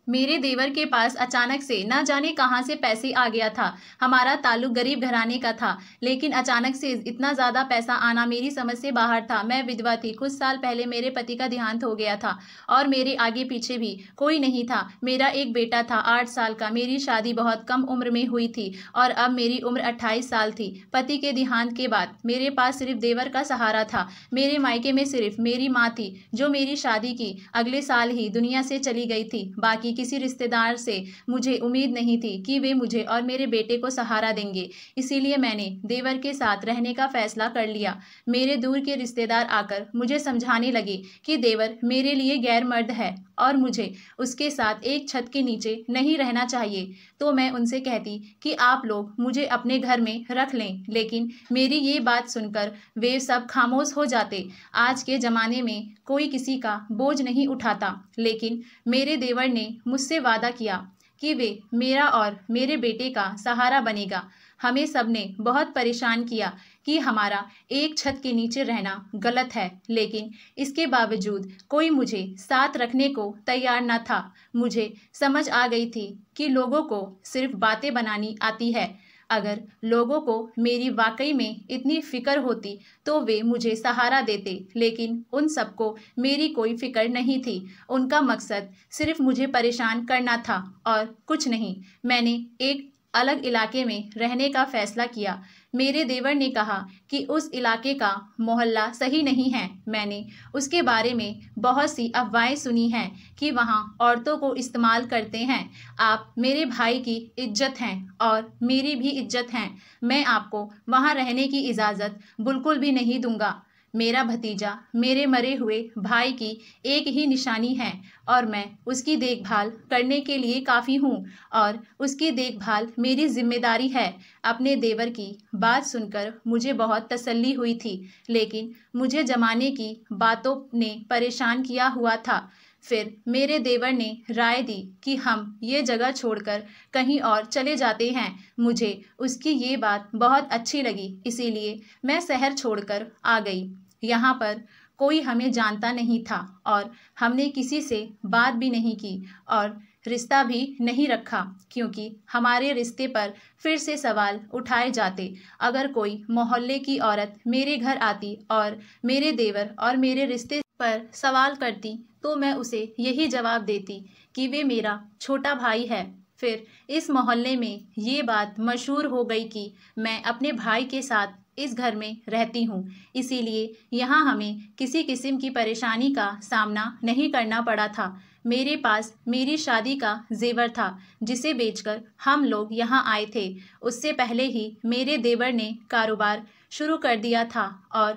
मेरे देवर के पास अचानक से न जाने कहां से पैसे आ गया था। हमारा ताल्लुक गरीब घराने का था, लेकिन अचानक से इतना ज्यादा पैसा आना मेरी समझ से बाहर था। मैं विधवा थी। कुछ साल पहले मेरे पति का देहांत हो गया था और मेरे आगे पीछे भी कोई नहीं था। मेरा एक बेटा था 8 साल का। मेरी शादी बहुत कम उम्र में हुई थी और अब मेरी उम्र 28 साल थी। पति के देहांत के बाद मेरे पास सिर्फ देवर का सहारा था। मेरे मायके में सिर्फ मेरी माँ थी, जो मेरी शादी की अगले साल ही दुनिया से चली गई थी। बाकी किसी रिश्तेदार से मुझे उम्मीद नहीं थी कि वे मुझे और मेरे बेटे को सहारा देंगे। इसीलिए मैंने देवर के साथ रहने का फैसला कर लिया। मेरे दूर के रिश्तेदार आकर मुझे समझाने लगे कि देवर मेरे लिए गैर मर्द है और मुझे उसके साथ एक छत के नीचे नहीं रहना चाहिए। तो मैं उनसे कहती कि आप लोग मुझे अपने घर में रख लें, लेकिन मेरी ये बात सुनकर वे सब खामोश हो जाते। आज के ज़माने में कोई किसी का बोझ नहीं उठाता, लेकिन मेरे देवर ने मुझसे वादा किया कि वे मेरा और मेरे बेटे का सहारा बनेगा। हमें सबने बहुत परेशान किया कि हमारा एक छत के नीचे रहना गलत है, लेकिन इसके बावजूद कोई मुझे साथ रखने को तैयार न था। मुझे समझ आ गई थी कि लोगों को सिर्फ बातें बनानी आती है। अगर लोगों को मेरी वाकई में इतनी फिक्र होती तो वे मुझे सहारा देते, लेकिन उन सबको मेरी कोई फिक्र नहीं थी। उनका मकसद सिर्फ मुझे परेशान करना था और कुछ नहीं। मैंने एक अलग इलाके में रहने का फैसला किया। मेरे देवर ने कहा कि उस इलाके का मोहल्ला सही नहीं है। मैंने उसके बारे में बहुत सी अफवाहें सुनी हैं कि वहाँ औरतों को इस्तेमाल करते हैं। आप मेरे भाई की इज्जत हैं और मेरी भी इज्जत हैं। मैं आपको वहाँ रहने की इजाज़त बिल्कुल भी नहीं दूंगा। मेरा भतीजा मेरे मरे हुए भाई की एक ही निशानी है और मैं उसकी देखभाल करने के लिए काफ़ी हूँ और उसकी देखभाल मेरी जिम्मेदारी है। अपने देवर की बात सुनकर मुझे बहुत तसल्ली हुई थी, लेकिन मुझे जमाने की बातों ने परेशान किया हुआ था। फिर मेरे देवर ने राय दी कि हम ये जगह छोड़कर कहीं और चले जाते हैं। मुझे उसकी ये बात बहुत अच्छी लगी, इसीलिए मैं शहर छोड़कर आ गई। यहाँ पर कोई हमें जानता नहीं था और हमने किसी से बात भी नहीं की और रिश्ता भी नहीं रखा, क्योंकि हमारे रिश्ते पर फिर से सवाल उठाए जाते। अगर कोई मोहल्ले की औरत मेरे घर आती और मेरे देवर और मेरे रिश्ते पर सवाल करती तो मैं उसे यही जवाब देती कि वे मेरा छोटा भाई है। फिर इस मोहल्ले में ये बात मशहूर हो गई कि मैं अपने भाई के साथ इस घर में रहती हूँ, इसीलिए यहाँ हमें किसी किस्म की परेशानी का सामना नहीं करना पड़ा था। मेरे पास मेरी शादी का जेवर था, जिसे बेचकर हम लोग यहाँ आए थे। उससे पहले ही मेरे देवर ने कारोबार शुरू कर दिया था और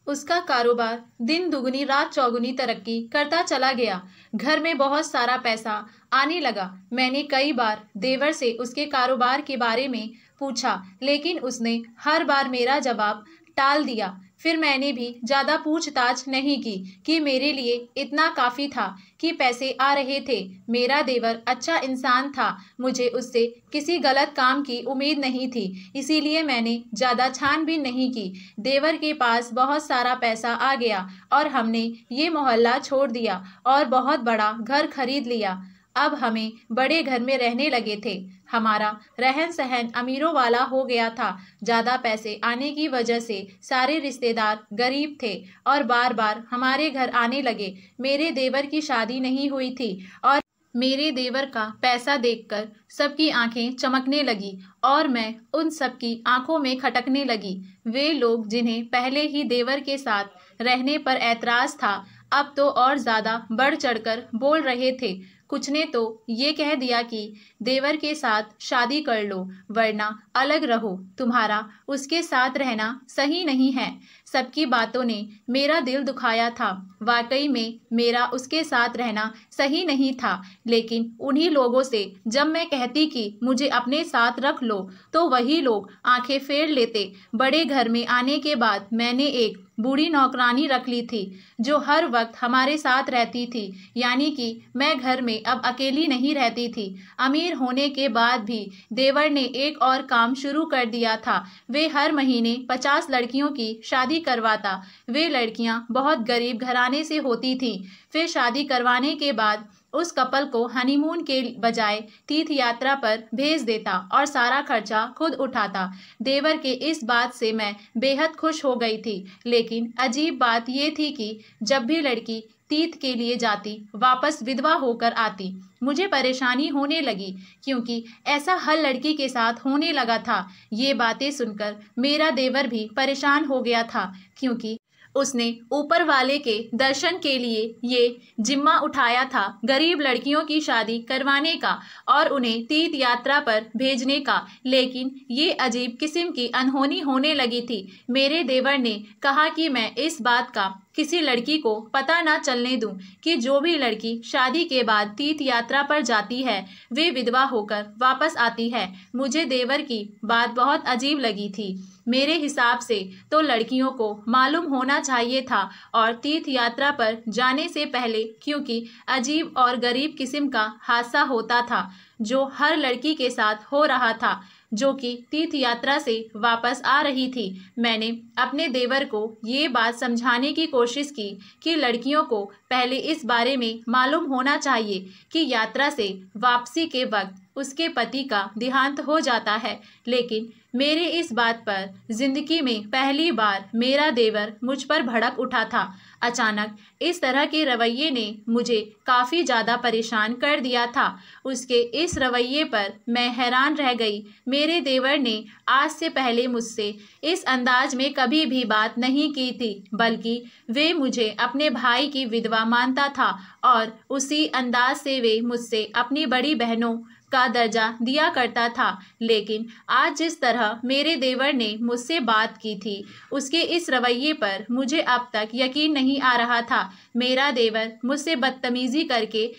उसका कारोबार दिन दुगनी रात चौगुनी तरक्की करता चला गया। घर में बहुत सारा पैसा आने लगा। मैंने कई बार देवर से उसके कारोबार के बारे में पूछा, लेकिन उसने हर बार मेरा जवाब टाल दिया। फिर मैंने भी ज़्यादा पूछताछ नहीं की कि मेरे लिए इतना काफ़ी था कि पैसे आ रहे थे। मेरा देवर अच्छा इंसान था, मुझे उससे किसी गलत काम की उम्मीद नहीं थी, इसीलिए मैंने ज़्यादा छानबीन नहीं की। देवर के पास बहुत सारा पैसा आ गया और हमने ये मोहल्ला छोड़ दिया और बहुत बड़ा घर खरीद लिया। अब हमें बड़े घर में रहने लगे थे। हमारा रहन सहन अमीरों वाला हो गया था। ज़्यादा पैसे आने की वजह से सारे रिश्तेदार गरीब थे और बार बार हमारे घर आने लगे। मेरे देवर की शादी नहीं हुई थी और मेरे देवर का पैसा देखकर सबकी आंखें चमकने लगी और मैं उन सबकी आंखों में खटकने लगी। वे लोग जिन्हें पहले ही देवर के साथ रहने पर ऐतराज़ था, अब तो और ज़्यादा बढ़ चढ़कर बोल रहे थे। कुछ ने तो ये कह दिया कि देवर के साथ शादी कर लो वरना अलग रहो, तुम्हारा उसके साथ रहना सही नहीं है। सबकी बातों ने मेरा दिल दुखाया था। वाकई में मेरा उसके साथ रहना सही नहीं था, लेकिन उन्हीं लोगों से जब मैं कहती कि मुझे अपने साथ रख लो तो वही लोग आंखें फेर लेते। बड़े घर में आने के बाद मैंने एक बूढ़ी नौकरानी रख ली थी जो हर वक्त हमारे साथ रहती थी, यानी कि मैं घर में अब अकेली नहीं रहती थी। अमीर होने के बाद भी देवर ने एक और काम शुरू कर दिया था। वे हर महीने 50 लड़कियों की शादी करवाता। वे लड़कियां बहुत गरीब घराने से होती थीं। फिर शादी करवाने के बाद उस कपल को हनीमून के बजाय तीर्थ यात्रा पर भेज देता और सारा खर्चा खुद उठाता। देवर के इस बात से मैं बेहद खुश हो गई थी। लेकिन अजीब बात ये थी कि जब भी लड़की तीर्थ के लिए जाती, वापस विधवा होकर आती। मुझे परेशानी होने लगी, क्योंकि ऐसा हर लड़की के साथ होने लगा था। ये बातें सुनकर मेरा देवर भी परेशान हो गया था, क्योंकि उसने ऊपर वाले के दर्शन के लिए ये जिम्मा उठाया था गरीब लड़कियों की शादी करवाने का और उन्हें तीर्थ यात्रा पर भेजने का। लेकिन ये अजीब किस्म की अनहोनी होने लगी थी। मेरे देवर ने कहा कि मैं इस बात का किसी लड़की को पता ना चलने दूं कि जो भी लड़की शादी के बाद तीर्थ यात्रा पर जाती है, वे विधवा होकर वापस आती है। मुझे देवर की बात बहुत अजीब लगी थी। मेरे हिसाब से तो लड़कियों को मालूम होना चाहिए था और तीर्थ यात्रा पर जाने से पहले, क्योंकि अजीब और गरीब किस्म का हादसा होता था जो हर लड़की के साथ हो रहा था, जो कि तीर्थ यात्रा से वापस आ रही थी। मैंने अपने देवर को ये बात समझाने की कोशिश की कि लड़कियों को पहले इस बारे में मालूम होना चाहिए कि यात्रा से वापसी के वक्त उसके पति का देहांत हो जाता है। लेकिन मेरे इस बात पर जिंदगी में पहली बार मेरा देवर मुझ पर भड़क उठा था। अचानक इस तरह के रवैये ने मुझे काफ़ी ज़्यादा परेशान कर दिया था। उसके इस रवैये पर मैं हैरान रह गई। मेरे देवर ने आज से पहले मुझसे इस अंदाज में कभी भी बात नहीं की थी, बल्कि वे मुझे अपने भाई की विधवा मानता था और उसी अंदाज से वे मुझसे अपनी बड़ी बहनों का दर्जा दिया करता था। लेकिन आज जिस तरह मेरे देवर ने मुझसे बात की थी, उसके इस रवैये पर मुझे अब तक यकीन नहीं आ रहा था। मेरा देवर मुझसे बदतमीजी करके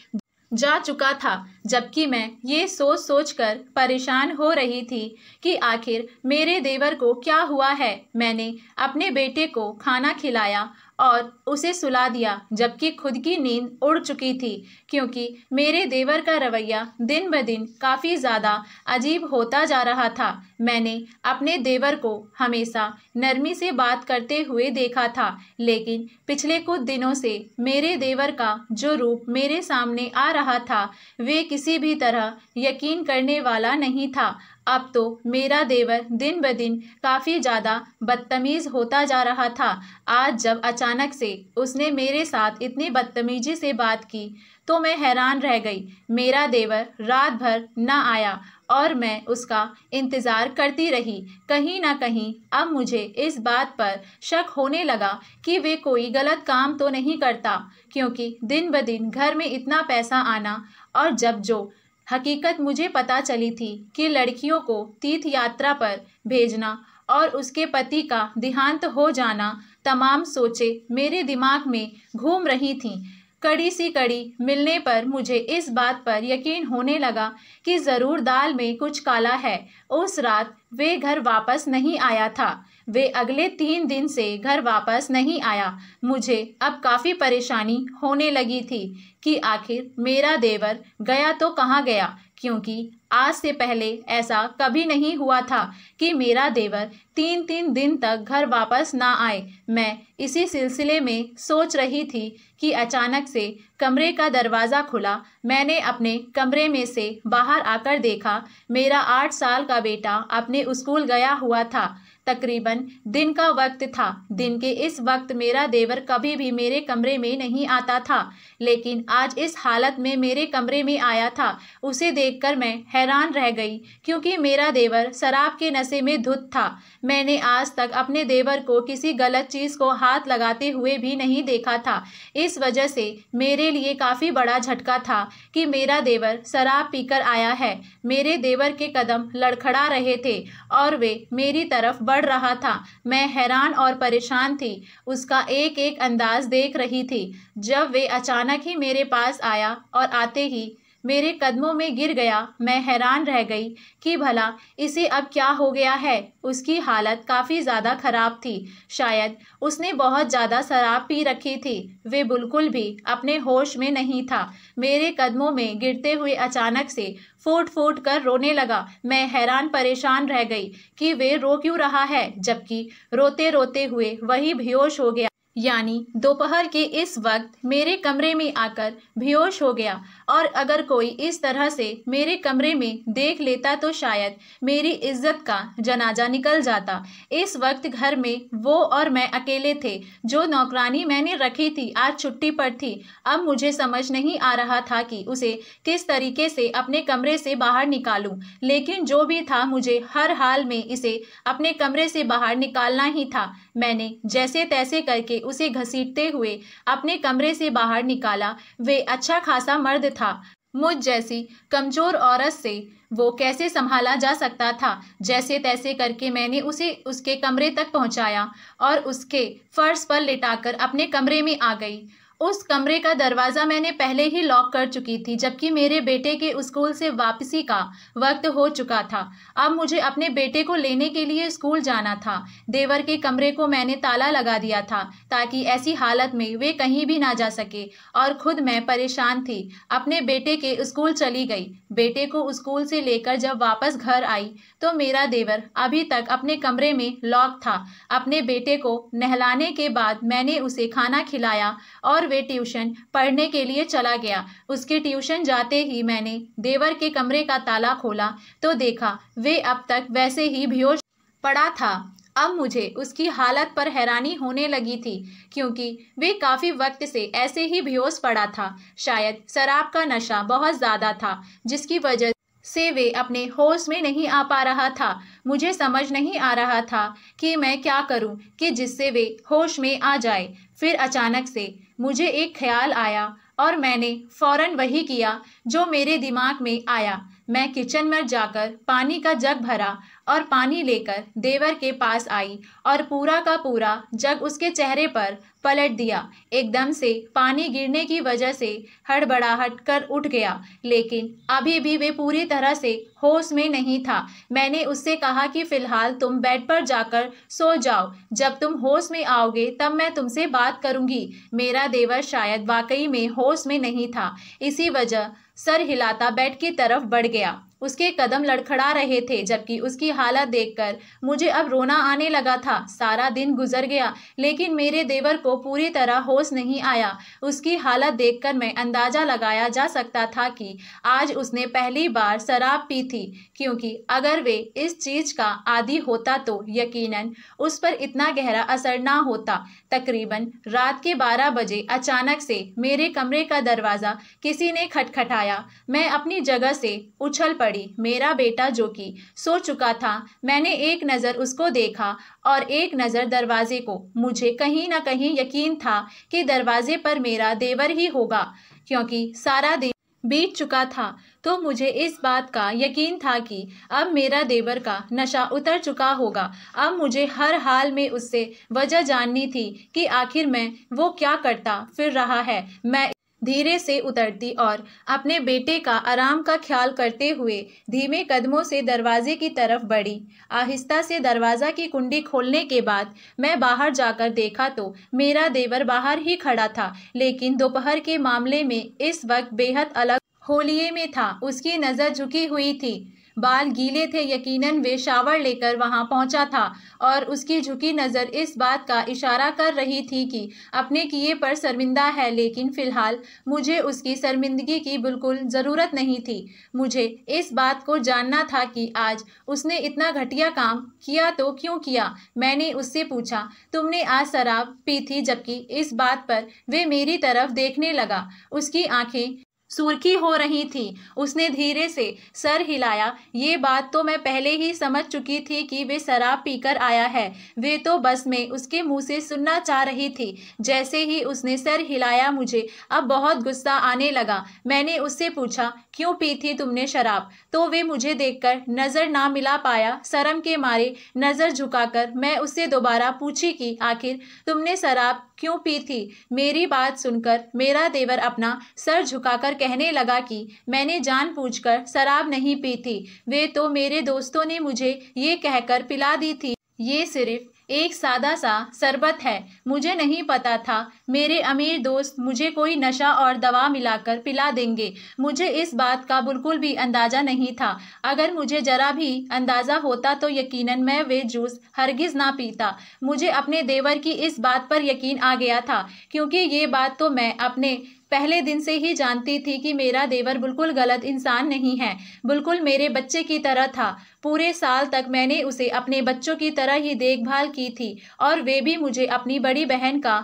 जा चुका था, जबकि मैं ये सोच सोच कर परेशान हो रही थी कि आखिर मेरे देवर को क्या हुआ है। मैंने अपने बेटे को खाना खिलाया और उसे सुला दिया, जबकि खुद की नींद उड़ चुकी थी, क्योंकि मेरे देवर का रवैया दिन ब दिन काफ़ी ज़्यादा अजीब होता जा रहा था। मैंने अपने देवर को हमेशा नरमी से बात करते हुए देखा था, लेकिन पिछले कुछ दिनों से मेरे देवर का जो रूप मेरे सामने आ रहा था, वे किसी भी तरह यकीन करने वाला नहीं था। अब तो मेरा देवर दिन ब दिन काफ़ी ज़्यादा बदतमीज़ होता जा रहा था। आज जब अचानक से उसने मेरे साथ इतनी बदतमीजी से बात की, तो मैं हैरान रह गई। मेरा देवर रात भर न आया और मैं उसका इंतज़ार करती रही। कहीं ना कहीं अब मुझे इस बात पर शक होने लगा कि वे कोई गलत काम तो नहीं करता, क्योंकि दिन ब दिन घर में इतना पैसा आना, और जब जो हकीकत मुझे पता चली थी कि लड़कियों को तीर्थ यात्रा पर भेजना और उसके पति का देहांत हो जाना, तमाम सोचें मेरे दिमाग में घूम रही थीं। कड़ी सी कड़ी मिलने पर मुझे इस बात पर यकीन होने लगा कि ज़रूर दाल में कुछ काला है। उस रात वे घर वापस नहीं आया था। वे अगले 3 दिन से घर वापस नहीं आया। मुझे अब काफ़ी परेशानी होने लगी थी कि आखिर मेरा देवर गया तो कहाँ गया, क्योंकि आज से पहले ऐसा कभी नहीं हुआ था कि मेरा देवर 3-3 दिन तक घर वापस ना आए। मैं इसी सिलसिले में सोच रही थी कि अचानक से कमरे का दरवाज़ा खुला। मैंने अपने कमरे में से बाहर आकर देखा, मेरा 8 साल का बेटा अपने स्कूल गया हुआ था। तकरीबन दिन का वक्त था। दिन के इस वक्त मेरा देवर कभी भी मेरे कमरे में नहीं आता था, लेकिन आज इस हालत में मेरे कमरे में आया था। उसे देखकर मैं हैरान रह गई, क्योंकि मेरा देवर शराब के नशे में धुत था। मैंने आज तक अपने देवर को किसी गलत चीज़ को हाथ लगाते हुए भी नहीं देखा था। इस वजह से मेरे लिए काफ़ी बड़ा झटका था कि मेरा देवर शराब पीकर आया है। मेरे देवर के कदम लड़खड़ा रहे थे और वे मेरी तरफ बढ़ रहा था। मैं हैरान और परेशान थी, उसका एक एक अंदाज देख रही थी। जब वे अचानक ही मेरे पास आया और आते ही मेरे कदमों में गिर गया, मैं हैरान रह गई कि भला इसे अब क्या हो गया है। उसकी हालत काफ़ी ज़्यादा ख़राब थी। शायद उसने बहुत ज़्यादा शराब पी रखी थी। वे बिल्कुल भी अपने होश में नहीं था। मेरे कदमों में गिरते हुए अचानक से फूट फूट कर रोने लगा। मैं हैरान परेशान रह गई कि वे रो क्यों रहा है, जबकि रोते रोते हुए वही बेहोश हो गया। यानी दोपहर के इस वक्त मेरे कमरे में आकर बेहोश हो गया। और अगर कोई इस तरह से मेरे कमरे में देख लेता तो शायद मेरी इज्जत का जनाजा निकल जाता। इस वक्त घर में वो और मैं अकेले थे। जो नौकरानी मैंने रखी थी आज छुट्टी पर थी। अब मुझे समझ नहीं आ रहा था कि उसे किस तरीके से अपने कमरे से बाहर निकालूं, लेकिन जो भी था मुझे हर हाल में इसे अपने कमरे से बाहर निकालना ही था। मैंने जैसे तैसे करके उसे घसीटते हुए अपने कमरे से बाहर निकाला। वे अच्छा खासा मर्द था। मुझ जैसी कमजोर औरत से वो कैसे संभाला जा सकता था। जैसे तैसे करके मैंने उसे उसके कमरे तक पहुंचाया और उसके फर्श पर लिटाकर अपने कमरे में आ गई। उस कमरे का दरवाज़ा मैंने पहले ही लॉक कर चुकी थी, जबकि मेरे बेटे के स्कूल से वापसी का वक्त हो चुका था। अब मुझे अपने बेटे को लेने के लिए स्कूल जाना था। देवर के कमरे को मैंने ताला लगा दिया था ताकि ऐसी हालत में वे कहीं भी ना जा सके, और खुद मैं परेशान थी। अपने बेटे के स्कूल चली गई। बेटे को स्कूल से लेकर जब वापस घर आई तो मेरा देवर अभी तक अपने कमरे में लॉक था। अपने बेटे को नहलाने के बाद मैंने उसे खाना खिलाया और वे ट्यूशन पढ़ने के लिए चला गया। उसके ट्यूशन जाते ही मैंने देवर के कमरे का ताला खोला तो देखा वे अब तक वैसे ही बेहोश पड़ा था। अब मुझे उसकी हालत पर हैरानी होने लगी थी, क्योंकि वे काफ़ी वक्त से ऐसे ही बेहोश पड़ा था। शायद शराब का नशा बहुत ज़्यादा था, जिसकी वजह से वे अपने होश में नहीं आ पा रहा था। मुझे समझ नहीं आ रहा था कि मैं क्या करूं कि जिससे वे होश में आ जाए। फिर अचानक से मुझे एक ख्याल आया और मैंने फौरन वही किया जो मेरे दिमाग में आया। मैं किचन में जाकर पानी का जग भरा और पानी लेकर देवर के पास आई और पूरा का पूरा जग उसके चेहरे पर पलट दिया। एकदम से पानी गिरने की वजह से हड़बड़ाहट कर उठ गया, लेकिन अभी भी वे पूरी तरह से होश में नहीं था। मैंने उससे कहा कि फिलहाल तुम बेड पर जाकर सो जाओ, जब तुम होश में आओगे तब मैं तुमसे बात करूंगी। मेरा देवर शायद वाकई में होश में नहीं था, इसी वजह सर हिलाता बेड की तरफ बढ़ गया। उसके कदम लड़खड़ा रहे थे, जबकि उसकी हालत देखकर मुझे अब रोना आने लगा था। सारा दिन गुजर गया, लेकिन मेरे देवर को पूरी तरह होश नहीं आया। उसकी हालत देखकर मैं अंदाजा लगाया जा सकता था कि आज उसने पहली बार शराब पी थी, क्योंकि अगर वे इस चीज़ का आदी होता तो यकीनन उस पर इतना गहरा असर ना होता। तकरीबन रात के 12 बजे अचानक से मेरे कमरे का दरवाज़ा किसी ने खटखटाया। मैं अपनी जगह से उछल पड़ी। मेरा बेटा जो कि सो चुका था, मैंने एक नज़र उसको देखा और एक नज़र दरवाजे को। मुझे कहीं ना कहीं यकीन था कि दरवाजे पर मेरा देवर ही होगा, क्योंकि सारा दिन बीत चुका था। तो मुझे इस बात का यकीन था कि अब मेरा देवर का नशा उतर चुका होगा। अब मुझे हर हाल में उससे वजह जाननी थी कि आखिर में वो क्या करता फिर रहा है। मैं धीरे से उतरती और अपने बेटे का आराम का ख्याल करते हुए धीमे कदमों से दरवाजे की तरफ बढ़ी। आहिस्ता से दरवाज़ा की कुंडी खोलने के बाद मैं बाहर जाकर देखा तो मेरा देवर बाहर ही खड़ा था, लेकिन दोपहर के मामले में इस वक्त बेहद अलग होलिये में था। उसकी नज़र झुकी हुई थी, बाल गीले थे, यकीनन वे शावर लेकर वहां पहुंचा था, और उसकी झुकी नज़र इस बात का इशारा कर रही थी कि अपने किए पर शर्मिंदा है। लेकिन फ़िलहाल मुझे उसकी शर्मिंदगी की बिल्कुल ज़रूरत नहीं थी। मुझे इस बात को जानना था कि आज उसने इतना घटिया काम किया तो क्यों किया। मैंने उससे पूछा, तुमने आज शराब पी थी? जबकि इस बात पर वे मेरी तरफ देखने लगा। उसकी आंखें सुर्खी हो रही थी। उसने धीरे से सर हिलाया। ये बात तो मैं पहले ही समझ चुकी थी कि वे शराब पीकर आया है। वे तो बस मैं उसके मुंह से सुनना चाह रही थी। जैसे ही उसने सर हिलाया मुझे अब बहुत गुस्सा आने लगा। मैंने उससे पूछा, क्यों पी थी तुमने शराब? तो वे मुझे देखकर नज़र ना मिला पाया। शर्म के मारे नज़र झुकाकर मैं उससे दोबारा पूछी कि आखिर तुमने शराब क्यों पी थी? मेरी बात सुनकर मेरा देवर अपना सर झुकाकर कहने लगा कि मैंने जानबूझकर शराब नहीं पी थी। वे तो मेरे दोस्तों ने मुझे ये कहकर पिला दी थी। ये सिर्फ एक सादा सा शरबत है। मुझे नहीं पता था मेरे अमीर दोस्त मुझे कोई नशा और दवा मिलाकर पिला देंगे। मुझे इस बात का बिल्कुल भी अंदाजा नहीं था। अगर मुझे जरा भी अंदाजा होता तो यकीनन मैं वे जूस हरगिज ना पीता। मुझे अपने देवर की इस बात पर यकीन आ गया था, क्योंकि ये बात तो मैं अपने पहले दिन से ही जानती थी कि मेरा देवर बिल्कुल गलत इंसान नहीं है, बिल्कुल मेरे बच्चे की तरह था। पूरे साल तक मैंने उसे अपने बच्चों की तरह ही देखभाल की थी और वे भी मुझे अपनी बड़ी बहन का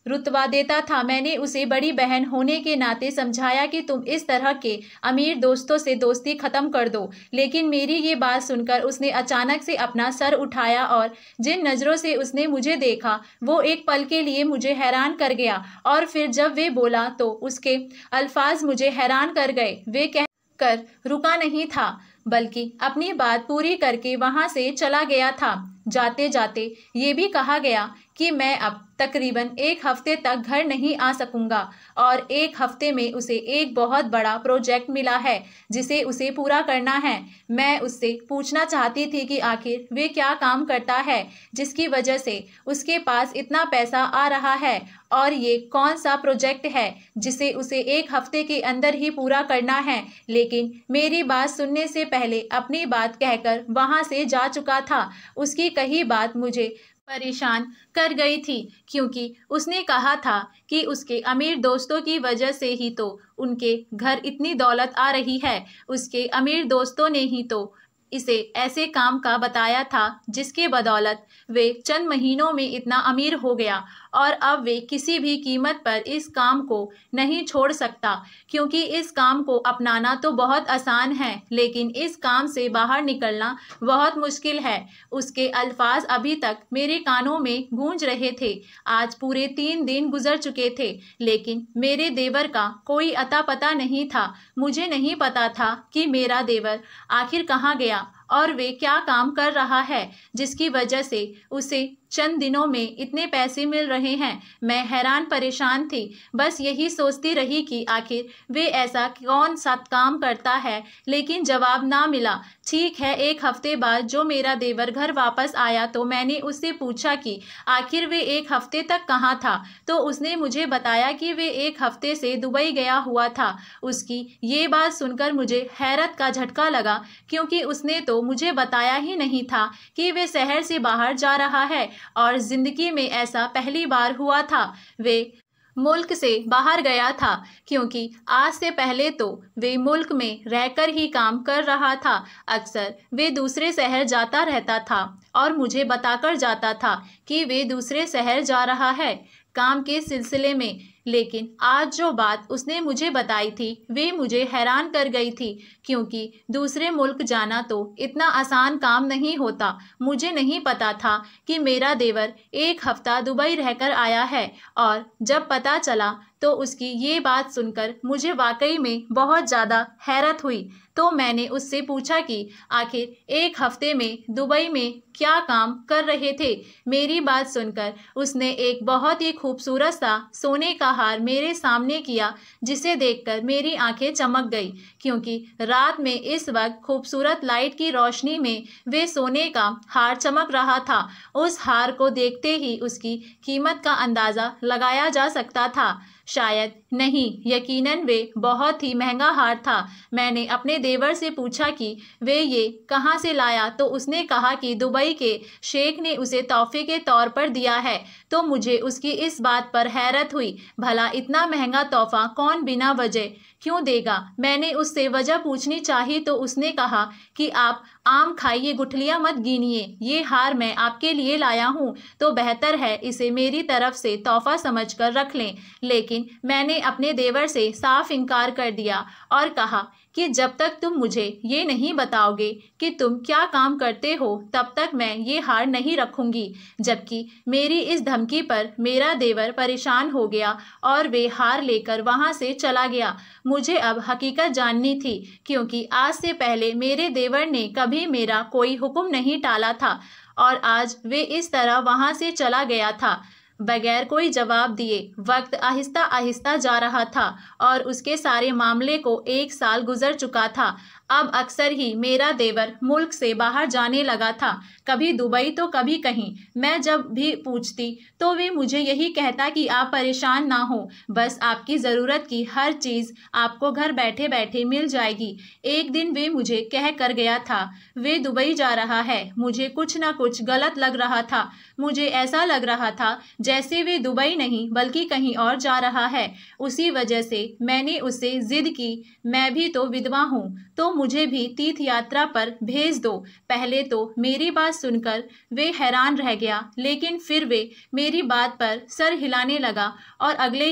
रुतबा देता था। मैंने उसे बड़ी बहन होने के नाते समझाया कि तुम इस तरह के अमीर दोस्तों से दोस्ती खत्म कर दो, लेकिन मेरी ये बात सुनकर उसने अचानक से अपना सर उठाया और जिन नज़रों से उसने मुझे देखा वो एक पल के लिए मुझे हैरान कर गया। और फिर जब वे बोला तो उसके अल्फाज मुझे हैरान कर गए। वे कहकर रुका नहीं था, बल्कि अपनी बात पूरी करके वहां से चला गया था। जाते जाते ये भी कहा गया कि मैं अब तकरीबन 1 हफ्ते तक घर नहीं आ सकूंगा और 1 हफ्ते में उसे एक बहुत बड़ा प्रोजेक्ट मिला है जिसे उसे पूरा करना है। मैं उससे पूछना चाहती थी कि आखिर वे क्या काम करता है जिसकी वजह से उसके पास इतना पैसा आ रहा है और ये कौन सा प्रोजेक्ट है जिसे उसे 1 हफ्ते के अंदर ही पूरा करना है। लेकिन मेरी बात सुनने से पहले अपनी बात कहकर वहां से जा चुका था। उसकी कही बात मुझे परेशान कर गई थी, क्योंकि उसने कहा था कि उसके अमीर दोस्तों की वजह से ही तो उनके घर इतनी दौलत आ रही है। उसके अमीर दोस्तों ने ही तो इसे ऐसे काम का बताया था जिसके बदौलत वे चंद महीनों में इतना अमीर हो गया और अब वे किसी भी कीमत पर इस काम को नहीं छोड़ सकता, क्योंकि इस काम को अपनाना तो बहुत आसान है लेकिन इस काम से बाहर निकलना बहुत मुश्किल है। उसके अल्फाज अभी तक मेरे कानों में गूंज रहे थे। आज पूरे 3 दिन गुजर चुके थे लेकिन मेरे देवर का कोई अता पता नहीं था। मुझे नहीं पता था कि मेरा देवर आखिर कहाँ गया और वे क्या काम कर रहा है जिसकी वजह से उसे चंद दिनों में इतने पैसे मिल रहे हैं। मैं हैरान परेशान थी, बस यही सोचती रही कि आखिर वे ऐसा कौन सा काम करता है, लेकिन जवाब ना मिला। ठीक है, 1 हफ्ते बाद जो मेरा देवर घर वापस आया तो मैंने उससे पूछा कि आखिर वे 1 हफ्ते तक कहाँ था, तो उसने मुझे बताया कि वे 1 हफ्ते से दुबई गया हुआ था। उसकी ये बात सुनकर मुझे हैरत का झटका लगा, क्योंकि उसने तो मुझे बताया ही नहीं था कि वे शहर से बाहर जा रहा है और जिंदगी में ऐसा पहली बार हुआ था। वे मुल्क से बाहर गया था, क्योंकि आज से पहले तो वे मुल्क में रहकर ही काम कर रहा था। अक्सर वे दूसरे शहर जाता रहता था और मुझे बताकर जाता था कि वे दूसरे शहर जा रहा है काम के सिलसिले में, लेकिन आज जो बात उसने मुझे बताई थी वे मुझे हैरान कर गई थी, क्योंकि दूसरे मुल्क जाना तो इतना आसान काम नहीं होता। मुझे नहीं पता था कि मेरा देवर 1 हफ्ता दुबई रहकर आया है और जब पता चला तो उसकी ये बात सुनकर मुझे वाकई में बहुत ज़्यादा हैरत हुई। तो मैंने उससे पूछा कि आखिर 1 हफ्ते में दुबई में क्या काम कर रहे थे। मेरी बात सुनकर उसने एक बहुत ही खूबसूरत सा सोने का हार मेरे सामने किया, जिसे देखकर मेरी आंखें चमक गई, क्योंकि रात में इस वक्त खूबसूरत लाइट की रोशनी में वे सोने का हार चमक रहा था। उस हार को देखते ही उसकी कीमत का अंदाज़ा लगाया जा सकता था। शायद नहीं, यकीनन वे बहुत ही महंगा हार था। मैंने अपने देवर से पूछा कि वे ये कहाँ से लाया, तो उसने कहा कि दुबई के शेख ने उसे तोहफे के तौर पर दिया है। तो मुझे उसकी इस बात पर हैरत हुई। भला इतना महंगा तोहफा कौन बिना वजह क्यों देगा। मैंने उससे वजह पूछनी चाही तो उसने कहा कि आप आम खाइए, गुठलियाँ मत गिनिए, ये हार मैं आपके लिए लाया हूँ तो बेहतर है इसे मेरी तरफ से तोहफा समझकर रख लें। लेकिन मैंने अपने देवर से साफ इनकार कर दिया और कहा कि जब तक तुम मुझे ये नहीं बताओगे कि तुम क्या काम करते हो तब तक मैं ये हार नहीं रखूंगी। जबकि मेरी इस धमकी पर मेरा देवर परेशान हो गया और वे हार लेकर वहां से चला गया। मुझे अब हकीकत जाननी थी, क्योंकि आज से पहले मेरे देवर ने कभी मेरा कोई हुक्म नहीं टाला था और आज वे इस तरह वहां से चला गया था बगैर कोई जवाब दिए। वक्त आहिस्ता आहिस्ता जा रहा था और उसके सारे मामले को 1 साल गुजर चुका था। अब अक्सर ही मेरा देवर मुल्क से बाहर जाने लगा था, कभी दुबई तो कभी कहीं। मैं जब भी पूछती तो वे मुझे यही कहता कि आप परेशान ना हो, बस आपकी ज़रूरत की हर चीज़ आपको घर बैठे बैठे मिल जाएगी। एक दिन वे मुझे कह कर गया था वे दुबई जा रहा है। मुझे कुछ ना कुछ गलत लग रहा था। मुझे ऐसा लग रहा था जैसे वे दुबई नहीं बल्कि कहीं और जा रहा है। उसी वजह से मैंने उससे जिद की, मैं भी तो विधवा हूँ, तो मुझे भी तीर्थ यात्रा पर भेज दो। पहले तो मेरी बात सुनकर वे हैरान रह गया, लेकिन फिर वे मेरी बात पर सर हिलाने लगा और अगले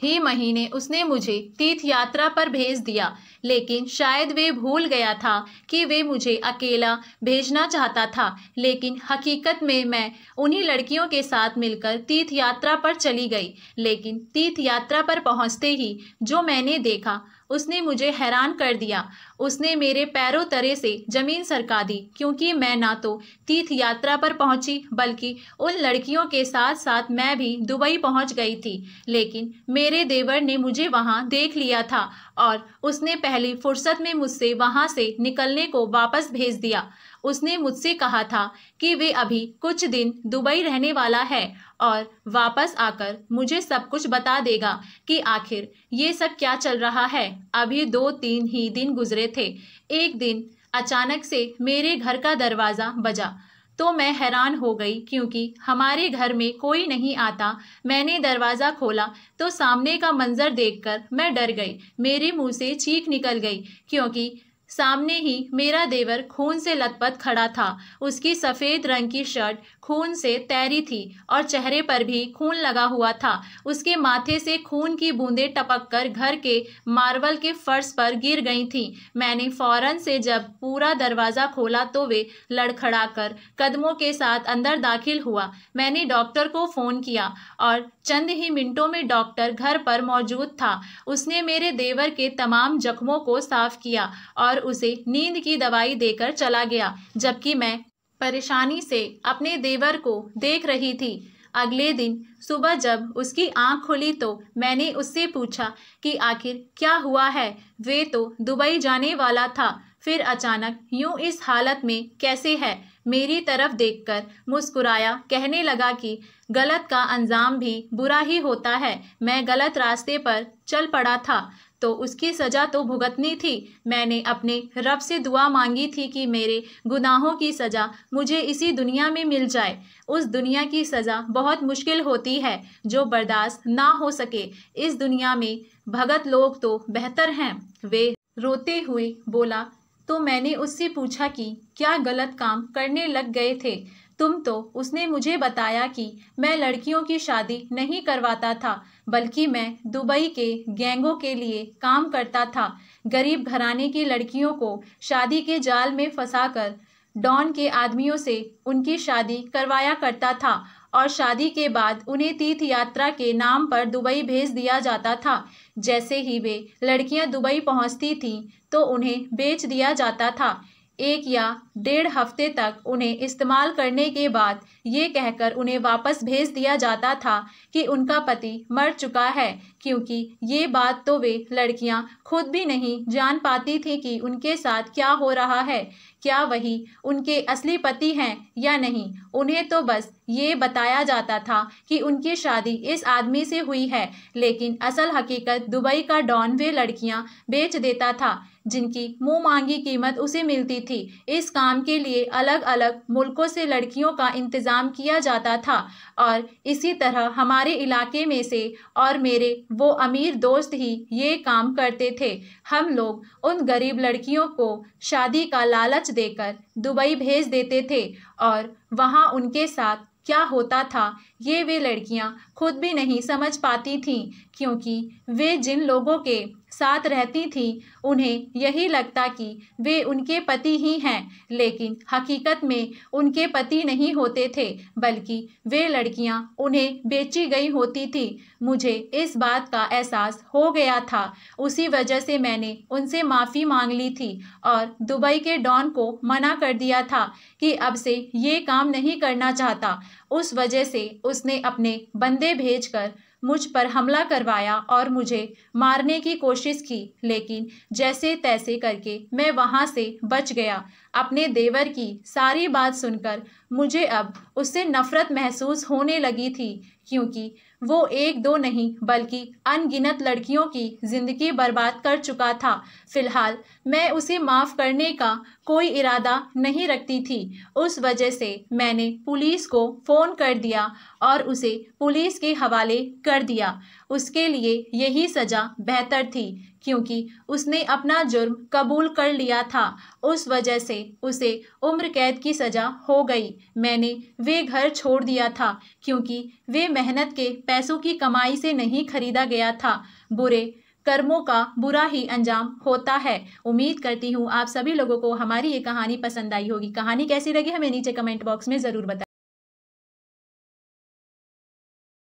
ही महीने उसने मुझे तीर्थ यात्रा पर भेज दिया। लेकिन शायद वे भूल गया था कि वे मुझे अकेला भेजना चाहता था, लेकिन हकीकत में मैं उन्हीं लड़कियों के साथ मिलकर तीर्थ यात्रा पर चली गई। लेकिन तीर्थ यात्रा पर पहुंचते ही जो मैंने देखा उसने मुझे हैरान कर दिया। उसने मेरे पैरों तले से जमीन सरका दी, क्योंकि मैं ना तो तीर्थ यात्रा पर पहुंची बल्कि उन लड़कियों के साथ साथ मैं भी दुबई पहुंच गई थी। लेकिन मेरे देवर ने मुझे वहां देख लिया था और उसने पहली फुर्सत में मुझसे वहां से निकलने को वापस भेज दिया। उसने मुझसे कहा था कि वे अभी कुछ दिन दुबई रहने वाला है और वापस आकर मुझे सब कुछ बता देगा कि आखिर ये सब क्या चल रहा है। अभी 2-3 ही दिन गुजरे थे। एक दिन अचानक से मेरे घर का दरवाज़ा बजा तो मैं हैरान हो गई, क्योंकि हमारे घर में कोई नहीं आता। मैंने दरवाज़ा खोला तो सामने का मंजर देखकर मैं डर गई। मेरे मुंह से चीख निकल गई, क्योंकि सामने ही मेरा देवर खून से लथपथ खड़ा था। उसकी सफ़ेद रंग की शर्ट खून से तैरी थी और चेहरे पर भी खून लगा हुआ था। उसके माथे से खून की बूंदें टपककर घर के मार्बल के फर्श पर गिर गई थीं। मैंने फौरन से जब पूरा दरवाज़ा खोला तो वे लड़खड़ाकर कदमों के साथ अंदर दाखिल हुआ। मैंने डॉक्टर को फ़ोन किया और चंद ही मिनटों में डॉक्टर घर पर मौजूद था। उसने मेरे देवर के तमाम जख्मों को साफ किया और उसे नींद की दवाई देकर चला गया, जबकि मैं परेशानी से अपने देवर को देख रही थी। अगले दिन सुबह जब उसकी आंख खुली तो मैंने उससे पूछा कि आखिर क्या हुआ है। वे तो दुबई जाने वाला था, फिर अचानक यूं इस हालत में कैसे है। मेरी तरफ देखकर मुस्कुराया, कहने लगा कि गलत का अंजाम भी बुरा ही होता है। मैं गलत रास्ते पर चल पड़ा था तो उसकी सज़ा तो भुगतनी थी। मैंने अपने रब से दुआ मांगी थी कि मेरे गुनाहों की सज़ा मुझे इसी दुनिया में मिल जाए। उस दुनिया की सज़ा बहुत मुश्किल होती है जो बर्दाश्त ना हो सके। इस दुनिया में भगत लोग तो बेहतर हैं। वे रोते हुए बोला तो मैंने उससे पूछा कि क्या गलत काम करने लग गए थे तुम तो? उसने मुझे बताया कि मैं लड़कियों की शादी नहीं करवाता था, बल्कि मैं दुबई के गैंगों के लिए काम करता था। गरीब घराने की लड़कियों को शादी के जाल में फंसाकर डॉन के आदमियों से उनकी शादी करवाया करता था और शादी के बाद उन्हें तीर्थ यात्रा के नाम पर दुबई भेज दिया जाता था। जैसे ही वे लड़कियां दुबई पहुंचती थीं तो उन्हें बेच दिया जाता था। 1 या 1.5 हफ्ते तक उन्हें इस्तेमाल करने के बाद ये कहकर उन्हें वापस भेज दिया जाता था कि उनका पति मर चुका है, क्योंकि ये बात तो वे लड़कियां खुद भी नहीं जान पाती थी कि उनके साथ क्या हो रहा है, क्या वही उनके असली पति हैं या नहीं। उन्हें तो बस ये बताया जाता था कि उनकी शादी इस आदमी से हुई है, लेकिन असल हकीकत दुबई का डॉन वे लड़कियां बेच देता था जिनकी मुंह मांगी कीमत उसे मिलती थी। इस काम के लिए अलग अलग मुल्कों से लड़कियों का इंतज़ाम किया जाता था और इसी तरह हमारे इलाके में से और मेरे वो अमीर दोस्त ही ये काम करते थे। हम लोग उन गरीब लड़कियों को शादी का लालच देकर दुबई भेज देते थे और वहाँ उनके साथ क्या होता था ये वे लड़कियां खुद भी नहीं समझ पाती थीं, क्योंकि वे जिन लोगों के साथ रहती थीं उन्हें यही लगता कि वे उनके पति ही हैं, लेकिन हकीकत में उनके पति नहीं होते थे, बल्कि वे लड़कियां उन्हें बेची गई होती थी। मुझे इस बात का एहसास हो गया था, उसी वजह से मैंने उनसे माफ़ी मांग ली थी और दुबई के डॉन को मना कर दिया था कि अब से ये काम नहीं करना चाहता। उस वजह से उसने अपने बंदे भेजकर मुझ पर हमला करवाया और मुझे मारने की कोशिश की, लेकिन जैसे तैसे करके मैं वहां से बच गया। अपने देवर की सारी बात सुनकर मुझे अब उससे नफरत महसूस होने लगी थी, क्योंकि वो एक दो नहीं बल्कि अनगिनत लड़कियों की जिंदगी बर्बाद कर चुका था। फिलहाल मैं उसे माफ करने का कोई इरादा नहीं रखती थी। उस वजह से मैंने पुलिस को फोन कर दिया और उसे पुलिस के हवाले कर दिया। उसके लिए यही सजा बेहतर थी, क्योंकि उसने अपना जुर्म कबूल कर लिया था। उस वजह से उसे उम्र कैद की सजा हो गई। मैंने वे घर छोड़ दिया था, क्योंकि वे मेहनत के पैसों की कमाई से नहीं खरीदा गया था। बुरे कर्मों का बुरा ही अंजाम होता है। उम्मीद करती हूँ आप सभी लोगों को हमारी ये कहानी पसंद आई होगी। कहानी कैसी लगी हमें नीचे कमेंट बॉक्स में ज़रूर बताएं।